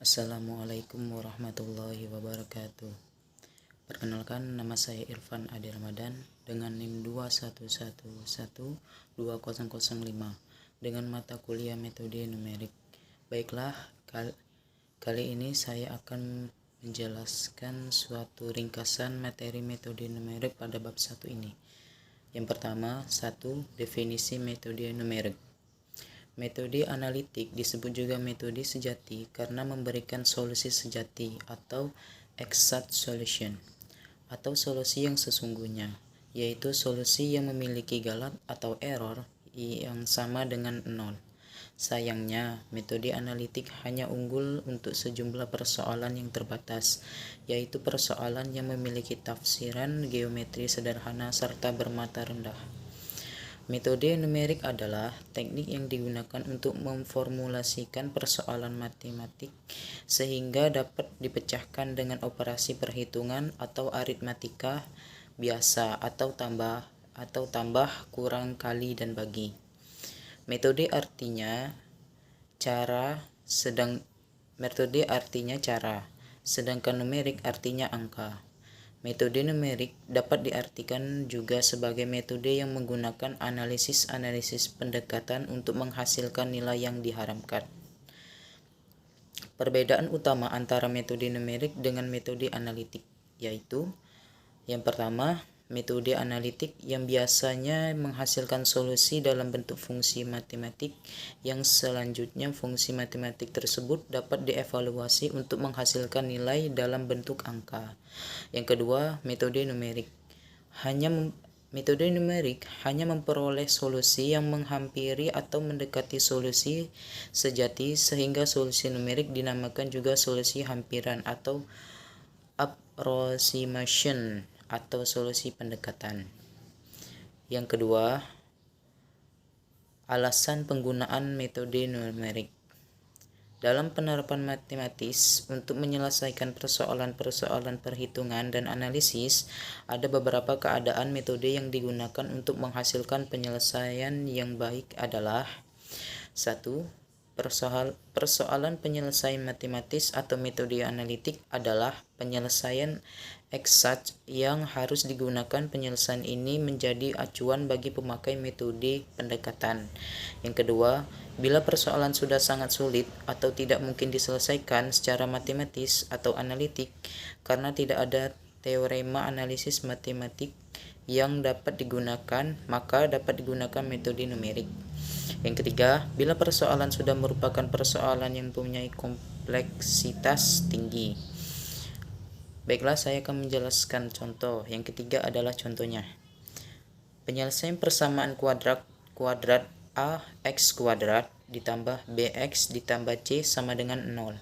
Assalamualaikum warahmatullahi wabarakatuh. Perkenalkan, nama saya Irfan Adi Ramadan dengan NIM 21112005 dengan mata kuliah metode numerik. Baiklah, kali ini saya akan menjelaskan suatu ringkasan materi metode numerik pada bab 1 ini. Yang pertama, 1. Definisi metode numerik. Metode analitik disebut juga metode sejati karena memberikan solusi sejati atau exact solution, atau solusi yang sesungguhnya, yaitu solusi yang memiliki galat atau error yang sama dengan 0. Sayangnya, metode analitik hanya unggul untuk sejumlah persoalan yang terbatas, yaitu persoalan yang memiliki tafsiran geometri sederhana serta bermata rendah. Metode numerik adalah teknik yang digunakan untuk memformulasikan persoalan matematik sehingga dapat dipecahkan dengan operasi perhitungan atau aritmatika biasa atau tambah, kurang, kali, dan bagi. Metode artinya cara, sedangkan numerik artinya angka. Metode numerik dapat diartikan juga sebagai metode yang menggunakan analisis pendekatan untuk menghasilkan nilai yang diharapkan. Perbedaan utama antara metode numerik dengan metode analitik yaitu: yang pertama, metode analitik yang biasanya menghasilkan solusi dalam bentuk fungsi matematik, yang selanjutnya fungsi matematik tersebut dapat dievaluasi untuk menghasilkan nilai dalam bentuk angka. Yang kedua, metode numerik hanya memperoleh solusi yang menghampiri atau mendekati solusi sejati, sehingga solusi numerik dinamakan juga solusi hampiran atau approximation atau solusi pendekatan. Yang kedua, alasan penggunaan metode numerik. Dalam penerapan matematis, untuk menyelesaikan persoalan-persoalan perhitungan dan analisis, ada beberapa keadaan metode yang digunakan untuk menghasilkan penyelesaian yang baik adalah: 1. Persoalan penyelesaian matematis atau metode analitik adalah penyelesaian eksakt yang harus digunakan. Penyelesaian ini menjadi acuan bagi pemakai metode pendekatan. Yang kedua, bila persoalan sudah sangat sulit atau tidak mungkin diselesaikan secara matematis atau analitik karena tidak ada teorema analisis matematik yang dapat digunakan, maka dapat digunakan metode numerik. Yang ketiga, bila persoalan sudah merupakan persoalan yang mempunyai kompleksitas tinggi. Baiklah, saya akan menjelaskan contoh. Yang ketiga adalah contohnya. Penyelesaian persamaan kuadrat ax kuadrat ditambah bx ditambah c sama dengan 0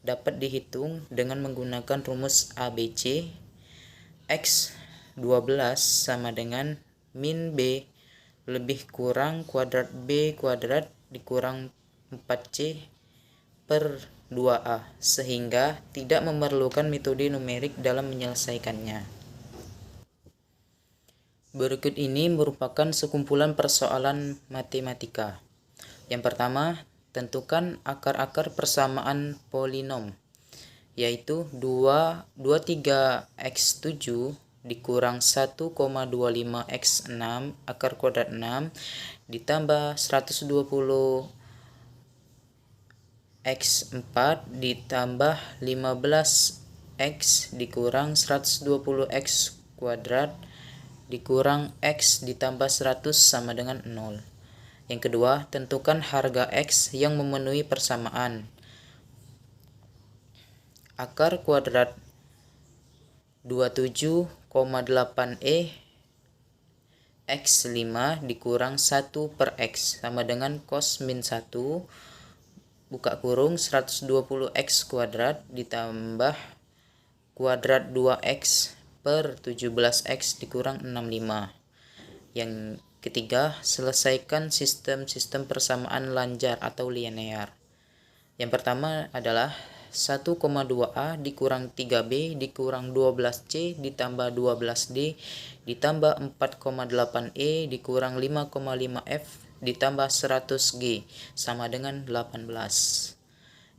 dapat dihitung dengan menggunakan rumus ABC. X 12 sama dengan min b lebih kurang kuadrat b kuadrat dikurang 4c per 2a, sehingga tidak memerlukan metode numerik dalam menyelesaikannya. Berikut ini merupakan sekumpulan persoalan matematika. Yang pertama, tentukan akar-akar persamaan polinom, yaitu 23x7 dikurang 1,25x6 akar kuadrat 6 ditambah 120x4 ditambah 15x dikurang 120x kuadrat dikurang x ditambah 100 sama dengan 0. Yang kedua, tentukan harga x yang memenuhi persamaan. Akar kuadrat 27,8e x5 dikurang 1 per x sama dengan cos min 1 buka kurung 120x kuadrat ditambah kuadrat 2x per 17x dikurang 65. Yang ketiga, selesaikan sistem persamaan lanjar atau linear. Yang pertama adalah 1,2a dikurang 3b dikurang 12c ditambah 12d ditambah 4,8e dikurang 5,5f ditambah 100g sama dengan 18.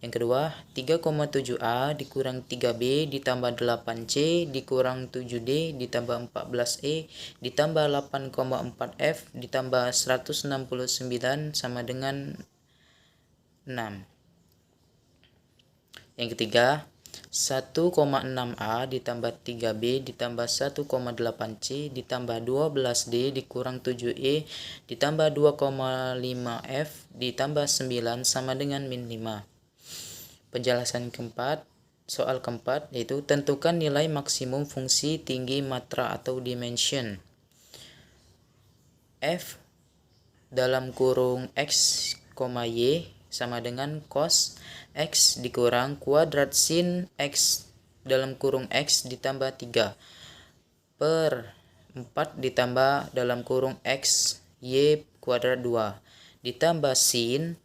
Yang kedua, 3,7A dikurang 3B ditambah 8C dikurang 7D ditambah 14E ditambah 8,4F ditambah 169 sama dengan 6. Yang ketiga, 1,6A ditambah 3B ditambah 1,8C ditambah 12D dikurang 7E ditambah 2,5F ditambah 9 sama dengan min 5. Penjelasan keempat, soal keempat, yaitu tentukan nilai maksimum fungsi tinggi matra atau dimension. F dalam kurung X, Y sama dengan cos X dikurang kuadrat sin X dalam kurung X ditambah 3 per 4 ditambah dalam kurung X Y kuadrat 2 ditambah sin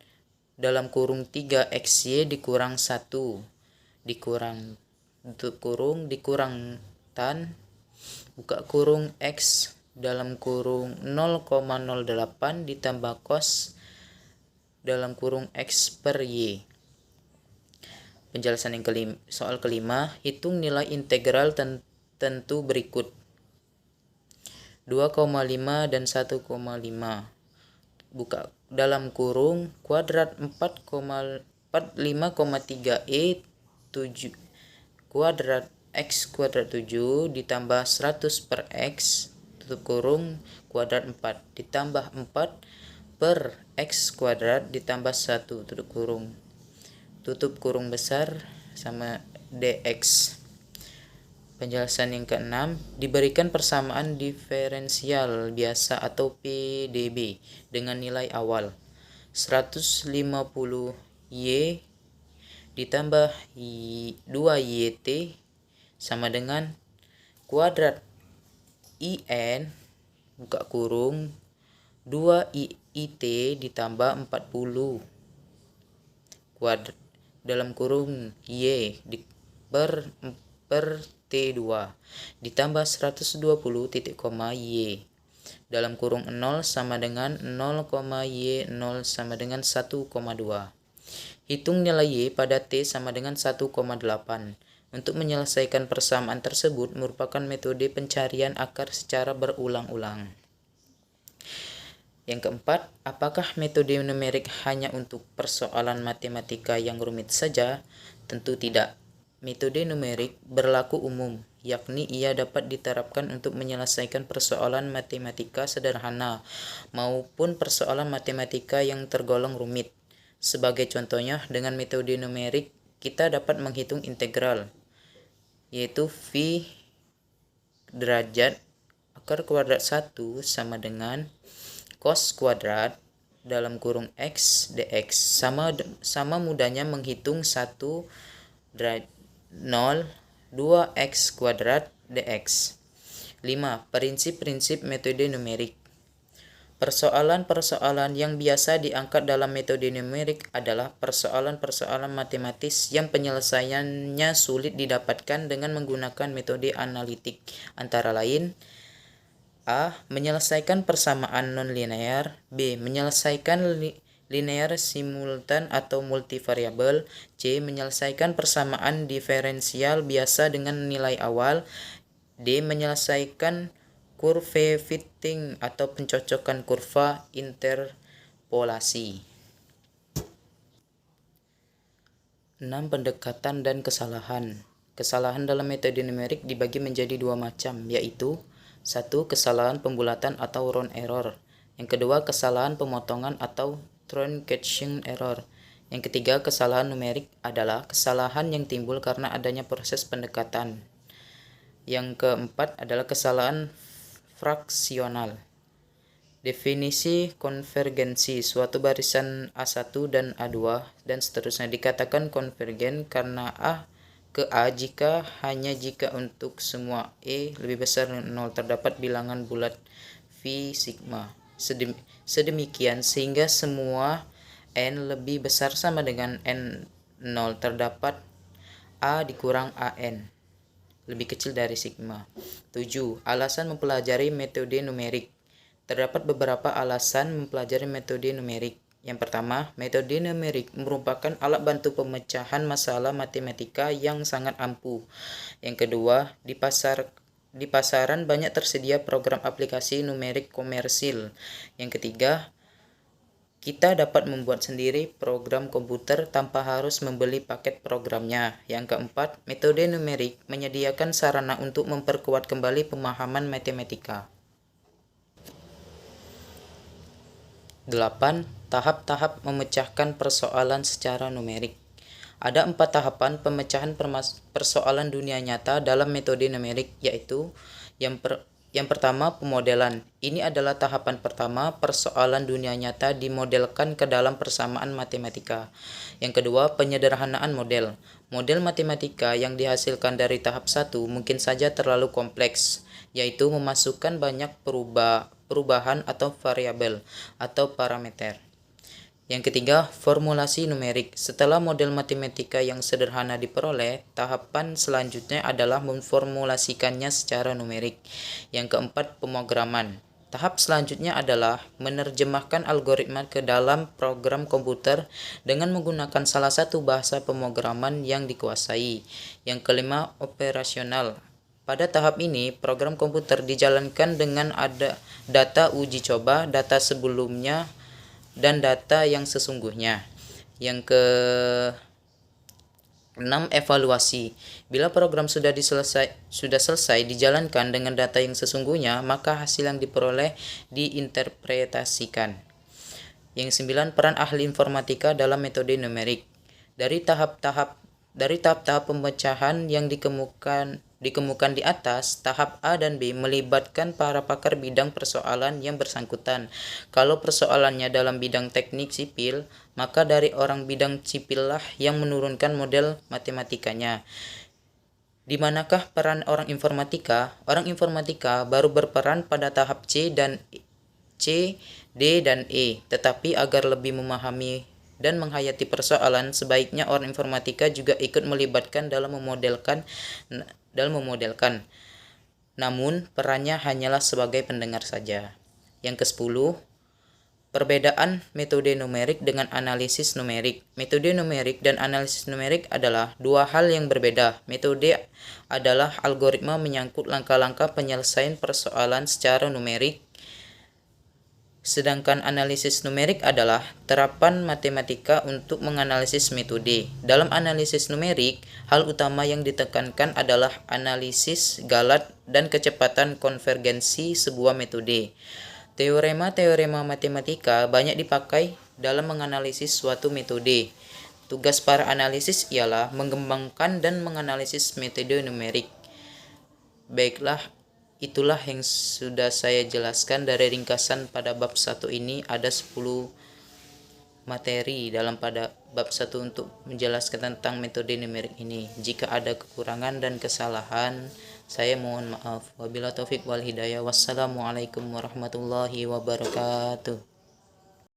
dalam kurung 3XY dikurang 1 dikurang tutup kurung dikurang tan buka kurung X dalam kurung 0,08 ditambah cos dalam kurung X per Y. Penjelasan yang kelima, soal kelima, hitung nilai integral tentu berikut 2,5 dan 1,5. Buka dalam kurung kuadrat 5,3E 7 kuadrat X kuadrat 7 ditambah 100 per X tutup kurung kuadrat 4 ditambah 4 per X kuadrat ditambah 1 tutup kurung besar sama dx. Penjelasan yang keenam, diberikan persamaan diferensial biasa atau PDB dengan nilai awal 150Y ditambah 2YT sama dengan kuadrat IN buka kurung 2IT ditambah 40 kuadrat dalam kurung Y per T2 ditambah 120 titik koma Y dalam kurung 0 sama dengan 0, Y 0 sama dengan 1,2. Hitung nilai Y pada T sama dengan 1,8. Untuk menyelesaikan persamaan tersebut merupakan metode pencarian akar secara berulang-ulang. Yang keempat, apakah metode numerik hanya untuk persoalan matematika yang rumit saja? Tentu tidak. Metode numerik berlaku umum, yakni ia dapat diterapkan untuk menyelesaikan persoalan matematika sederhana maupun persoalan matematika yang tergolong rumit. Sebagai contohnya, dengan metode numerik kita dapat menghitung integral, yaitu V derajat akar kuadrat 1 sama dengan cos kuadrat dalam kurung X dx. Sama mudahnya menghitung 1 derajat 0 2x kuadrat dx. 5. Prinsip-prinsip metode numerik. Persoalan-persoalan yang biasa diangkat dalam metode numerik adalah persoalan-persoalan matematis yang penyelesaiannya sulit didapatkan dengan menggunakan metode analitik, antara lain A. Menyelesaikan persamaan non-linear. B. Menyelesaikan linear simultan atau multivariabel. C. Menyelesaikan persamaan diferensial biasa dengan nilai awal. D. Menyelesaikan kurve fitting atau pencocokan kurva interpolasi. 6. Pendekatan dan kesalahan. Kesalahan dalam metode numerik dibagi menjadi dua macam, yaitu 1. Kesalahan pembulatan atau round error. Yang kedua, kesalahan pemotongan atau truncation error. Yang ketiga, kesalahan numerik adalah kesalahan yang timbul karena adanya proses pendekatan. Yang keempat adalah kesalahan fraksional. Definisi konvergensi suatu barisan A1 dan A2 dan seterusnya dikatakan konvergen karena A ke A hanya jika untuk semua E lebih besar dari 0 terdapat bilangan bulat V sigma. Sedemikian sehingga semua N lebih besar sama dengan N0 terdapat A dikurang AN lebih kecil dari sigma. 7. Alasan mempelajari metode numerik. Terdapat beberapa alasan mempelajari metode numerik. Yang pertama, metode numerik merupakan alat bantu pemecahan masalah matematika yang sangat ampuh. Yang kedua, di pasaran banyak tersedia program aplikasi numerik komersil. Yang ketiga, kita dapat membuat sendiri program komputer tanpa harus membeli paket programnya. Yang keempat, metode numerik menyediakan sarana untuk memperkuat kembali pemahaman matematika. 8. Tahap-tahap memecahkan persoalan secara numerik. Ada 4 tahapan pemecahan persoalan dunia nyata dalam metode numerik, yaitu yang pertama, pemodelan. Ini adalah tahapan pertama persoalan dunia nyata dimodelkan ke dalam persamaan matematika. Yang kedua, penyederhanaan model. Model matematika yang dihasilkan dari tahap 1 mungkin saja terlalu kompleks, yaitu memasukkan banyak perubahan atau variabel atau parameter. Yang ketiga, formulasi numerik. Setelah model matematika yang sederhana diperoleh, tahapan selanjutnya adalah memformulasikannya secara numerik. Yang keempat, pemrograman. Tahap selanjutnya adalah menerjemahkan algoritma ke dalam program komputer dengan menggunakan salah satu bahasa pemrograman yang dikuasai. Yang kelima, operasional. Pada tahap ini, program komputer dijalankan dengan ada data uji coba, data sebelumnya, dan data yang sesungguhnya. Yang ke-6, evaluasi. Bila program sudah selesai dijalankan dengan data yang sesungguhnya, maka hasil yang diperoleh diinterpretasikan. Yang 9, peran ahli informatika dalam metode numerik. Dari tahap-tahap pemecahan yang dikemukakan di atas, tahap A dan B melibatkan para pakar bidang persoalan yang bersangkutan. Kalau persoalannya dalam bidang teknik sipil, maka dari orang bidang sipil lah yang menurunkan model matematikanya. Di manakah peran orang informatika? Orang informatika baru berperan pada tahap C, D, dan E. Tetapi agar lebih memahami dan menghayati persoalan, sebaiknya orang informatika juga ikut melibatkan dalam memodelkan. Namun, perannya hanyalah sebagai pendengar saja. Yang ke-10, perbedaan metode numerik dengan analisis numerik. Metode numerik dan analisis numerik adalah dua hal yang berbeda. Metode adalah algoritma menyangkut langkah-langkah penyelesaian persoalan secara numerik, sedangkan analisis numerik adalah terapan matematika untuk menganalisis metode. Dalam analisis numerik, hal utama yang ditekankan adalah analisis galat dan kecepatan konvergensi sebuah metode. Teorema-teorema matematika banyak dipakai dalam menganalisis suatu metode. Tugas para analisis ialah mengembangkan dan menganalisis metode numerik. Baiklah, itulah yang sudah saya jelaskan dari ringkasan pada bab 1 ini. Ada 10 materi dalam pada bab 1 untuk menjelaskan tentang metode numerik ini. Jika ada kekurangan dan kesalahan, saya mohon maaf. Wabillahi taufik wal hidayah. Wassalamualaikum warahmatullahi wabarakatuh.